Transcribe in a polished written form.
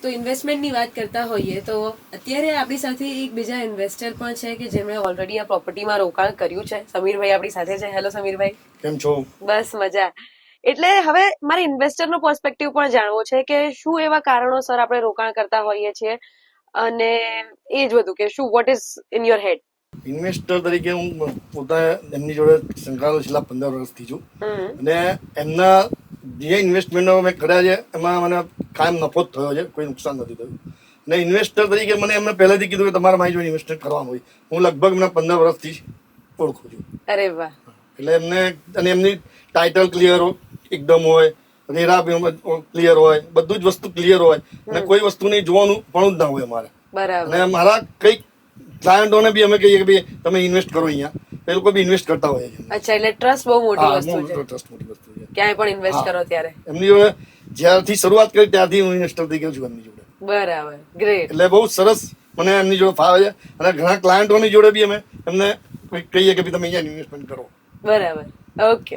તો ઇન્વેસ્ટમેન્ટની વાત કરતા હોઈએ તો અત્યારે આપણી સાથે એક બીજા ઇન્વેસ્ટર પણ છે કે જેમણે ઓલરેડી આ પ્રોપર્ટીમાં રોકાણ કર્યું છે. સમીરભાઈ આપણી સાથે છે. હેલો સમીરભાઈ, કેમ છો? બસ મજા. એટલે હવે મારે ઇન્વેસ્ટરનો પર્સપેક્ટિવ પણ જાણવો છે કે શું એવા કારણોસર આપણે રોકાણ કરતા હોઈએ છીએ અને એ જ બધું કે શું what is in your head. Investor તરીકે હું પોતે એમની જોડે સંકળાયેલો છેલ્લા 15 વર્ષથી છું અને એમના જે ઇન્વેસ્ટમેન્ટો મેં કર્યા છે એમાં મને કાયમ નફો જ થયો છે, કોઈ નુકસાન નથી થયું. અને ઇન્વેસ્ટર તરીકે મને એમને પહેલેથી કીધું કે તમારે મારી જોડે ઇન્વેસ્ટમેન્ટ કરવાનું હોય. હું લગભગ એમને 15 વર્ષથી ઓળખું છું. અરે વાહ. એટલે એમને અને એમની ટાઇટલ ક્લિયર એકદમ હોય, રેરા ક્લિયર હોય, બધું જ વસ્તુ ક્લિયર હોય અને કોઈ વસ્તુની જોવાનું પણ જ ના હોય અમારે. બરાબર. અને મારા કઈક ક્લાયન્ટોને બી અમે કહીએ કે ભાઈ તમે ઇન્વેસ્ટ કરો અહીંયા, એ લોકો બી ઇન્વેસ્ટ કરતા હોય છે. અચ્છા, એટલે ટ્રસ્ટ બહુ મોટી વસ્તુ છે. ટ્રસ્ટ મોટી વસ્તુ છે. ક્યાંય પણ ઇન્વેસ્ટ કરો ત્યારે એમની જોડે જ્યારથી શરૂઆત કરી ત્યારથી હું ઇન્વેસ્ટર થઈ ગયો છું એમની જોડે. બરાબર, ગ્રેટ. એટલે બહુ સરસ મને એમની જોડે ફાવે છે અને ઘણા ક્લાયન્ટોની જોડે બી અમે એમને કહીએ કે ભાઈ તમે અહીંયા ઇન્વેસ્ટમેન્ટ કરો. બરાબર, ઓકે.